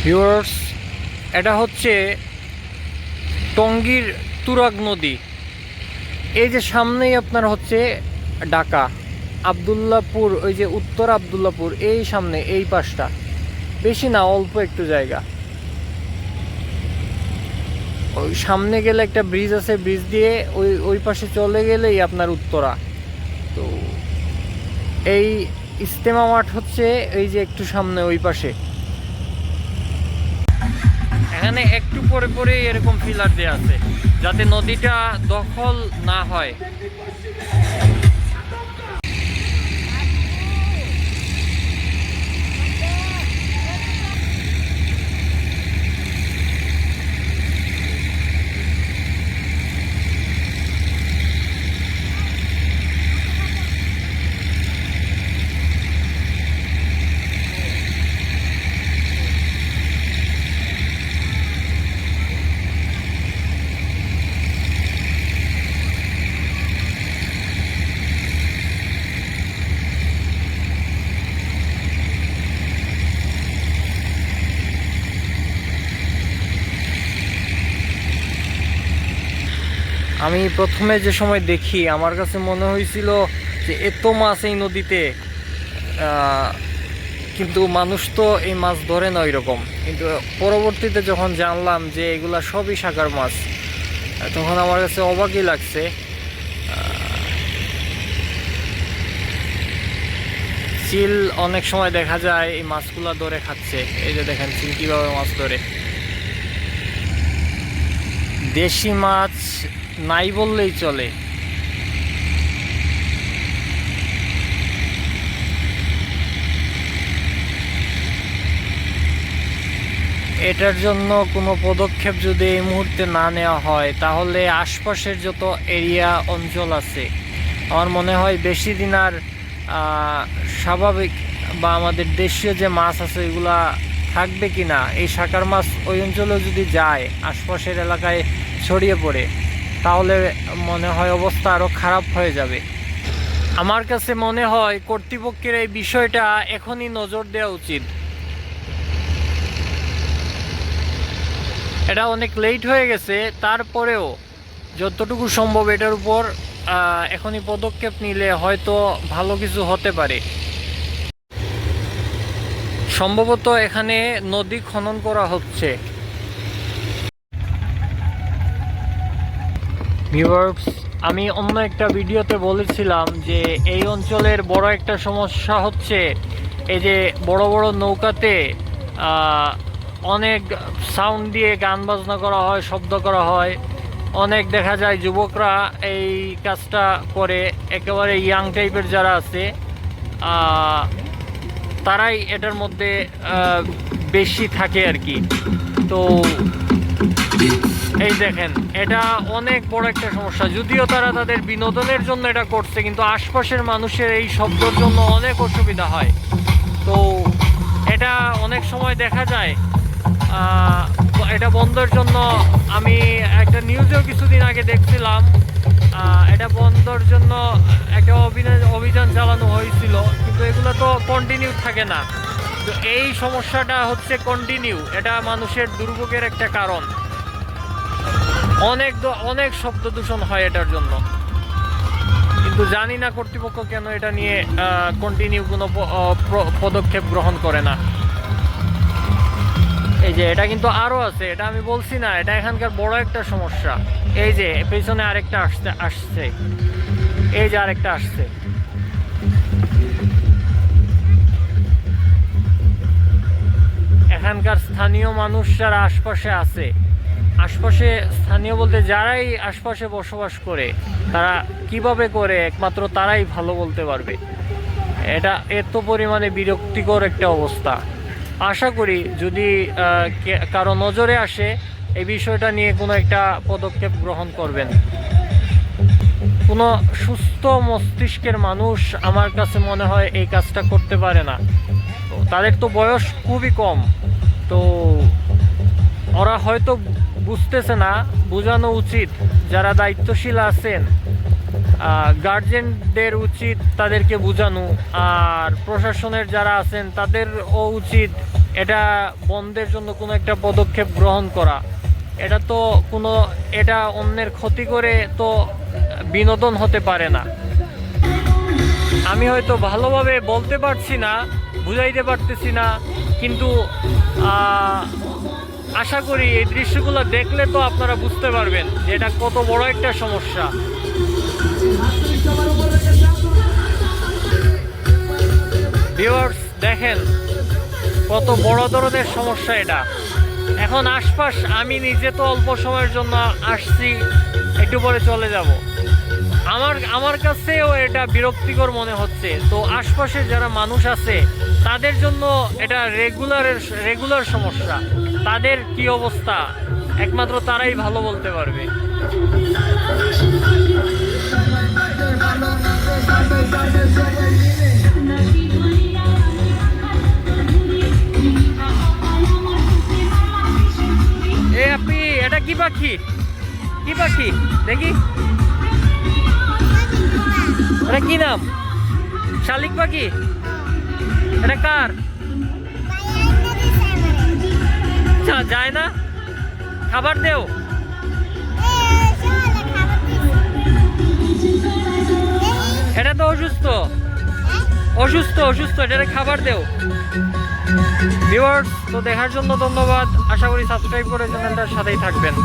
Viewers, এটা হচ্ছে টঙ্গীর তুরাগ নদী। এই যে সামনেই আপনার হচ্ছে ঢাকা আবদুল্লাপুর, ওই যে উত্তর আবদুল্লাপুর, এই সামনে এই পাশটা, বেশি না, অল্প একটু জায়গা। ওই সামনে গেলে একটা ব্রিজ আছে, ব্রিজ দিয়ে ওই ওই পাশে চলে গেলেই আপনার উত্তরা। তো এই ইজতেমা মাঠ হচ্ছে এই যে একটু সামনে ওই পাশে। এখানে একটু পরে পরে এরকম ফিলার দেওয়া আছে যাতে নদীটা দখল না হয়। আমি প্রথমে যে সময় দেখি আমার কাছে মনে হয়েছিল যে এত মাছ এই নদীতে, কিন্তু মানুষ তো এই মাছ ধরে না ওই রকম। কিন্তু পরবর্তীতে যখন জানলাম যে এগুলা সবই শাকার মাছ, তখন আমার কাছে অবাকই লাগছে। চিল অনেক সময় দেখা যায় এই মাছগুলা ধরে খাচ্ছে। এই যে দেখেন চিল কীভাবে মাছ ধরে। দেশি মাছ নাই বললেই চলে। এটার জন্য কোনো পদক্ষেপ যদি এই মুহূর্তে না নেওয়া হয়, তাহলে আশপাশের যত এরিয়া অঞ্চল আছে, আমার মনে হয় বেশি দিন আর স্বাভাবিক বা আমাদের দেশীয় যে মাছ আছে এগুলা থাকবে কি না। এই শাকার মাছ ওই অঞ্চলেও যদি যায়, আশপাশের এলাকায় ছড়িয়ে পড়ে, তাহলে মনে হয় অবস্থা আরও খারাপ হয়ে যাবে। আমার কাছে মনে হয় কর্তৃপক্ষের এই বিষয়টা এখনই নজর দেওয়া উচিত। এটা অনেক লেট হয়ে গেছে, তারপরেও যতটুকু সম্ভব এটার উপর এখনই পদক্ষেপ নিলে হয়তো ভালো কিছু হতে পারে। সম্ভবত এখানে নদী খনন করা হচ্ছে। ভিউয়ার্স, আমি অন্য একটা ভিডিওতে বলেছিলাম যে এই অঞ্চলের বড় একটা সমস্যা হচ্ছে এই যে বড় বড় নৌকাতে অনেক সাউন্ড দিয়ে গান বাজনা করা হয়, শব্দ করা হয়। অনেক দেখা যায় যুবকরা এই কাজটা করে, একেবারে ইয়াং টাইপের যারা আছে তারাই এটার মধ্যে বেশি থাকে আর কি। তো এই দেখেন, এটা অনেক বড় একটা সমস্যা। যদিও তারা তাদের বিনোদনের জন্য এটা করছে, কিন্তু আশপাশের মানুষের এই শব্দের জন্য অনেক অসুবিধা হয়। তো এটা অনেক সময় দেখা যায় এটা বন্ধের জন্য, আমি একটা নিউজেও কিছুদিন আগে দেখছিলাম, এটা বন্ধের জন্য একটা অভিযান চালানো হয়েছিল, কিন্তু এগুলো তো কন্টিনিউ থাকে না। তো এই সমস্যাটা হচ্ছে কন্টিনিউ, এটা মানুষের দুর্ভোগের একটা কারণ। অনেক শব্দ দূষণ হয় এটার জন্য, কিন্তু জানি না কর্তৃপক্ষ কেন এটা নিয়ে কন্টিনিউ কোনো পদক্ষেপ গ্রহণ করে না। এই যে এটা কিন্তু আরও আছে, এটা আমি বলছি না, এটা এখানকার বড় একটা সমস্যা। এই যে পেছনে আরেকটা আসছে, এই যে আরেকটা আসছে। এখানকার স্থানীয় মানুষ যারা আশপাশে আছে, আশপাশে স্থানীয় বলতে যারাই আশপাশে বসবাস করে, তারা কিভাবে করে একমাত্র তারাই ভালো বলতে পারবে। এটা এত পরিমাণে বিরক্তিকর একটা অবস্থা। আশা করি যদি কারো নজরে আসে, এই বিষয়টা নিয়ে কোনো একটা পদক্ষেপ গ্রহণ করবেন। কোনো সুস্থ মস্তিষ্কের মানুষ আমার কাছে মনে হয় এই কাজটা করতে পারে না। তাদের তো বয়স খুবই কম, তো ওরা হয়তো বুঝতেছে না। বোঝানো উচিত, যারা দায়িত্বশীল আছেন গার্জেনদের উচিত তাদেরকে বোঝানো, আর প্রশাসনের যারা আছেন তাদেরও উচিত এটা বন্ধের জন্য কোনো একটা পদক্ষেপ গ্রহণ করা, এটা অন্যের ক্ষতি করে তো বিনোদন হতে পারে না। আমি হয়তো ভালোভাবে বলতে পারছি না, বুঝাইতে পারতেছি না, কিন্তু আশা করি এই দৃশ্যগুলো দেখলে তো আপনারা বুঝতে পারবেন যে এটা কত বড় একটা সমস্যা। ভিউয়ার্স দেখেন কত বড় ধরনের সমস্যা এটা। এখন আশপাশ, আমি নিজে তো অল্প সময়ের জন্য আসছি, একটু পরে চলে যাব। আমার কাছেও এটা বিরক্তিকর মনে হচ্ছে। তো আশপাশের যারা মানুষ আছে তাদের জন্য এটা রেগুলার সমস্যা। তাদের কি অবস্থা একমাত্র তারাই ভালো বলতে পারবে। এ আপনি, এটা কি পাখি? কি পাখি দেখি, এটা কি নাম? শালিক পাখি? এটা কার? যায় না, খাবার দেও। এটা তো অসুস্থ, এটা খাবার দেও। ভিউয়ার্স, তো দেখার জন্য ধন্যবাদ। আশা করি সাবস্ক্রাইব করে চ্যানেলটার সাথেই থাকবেন।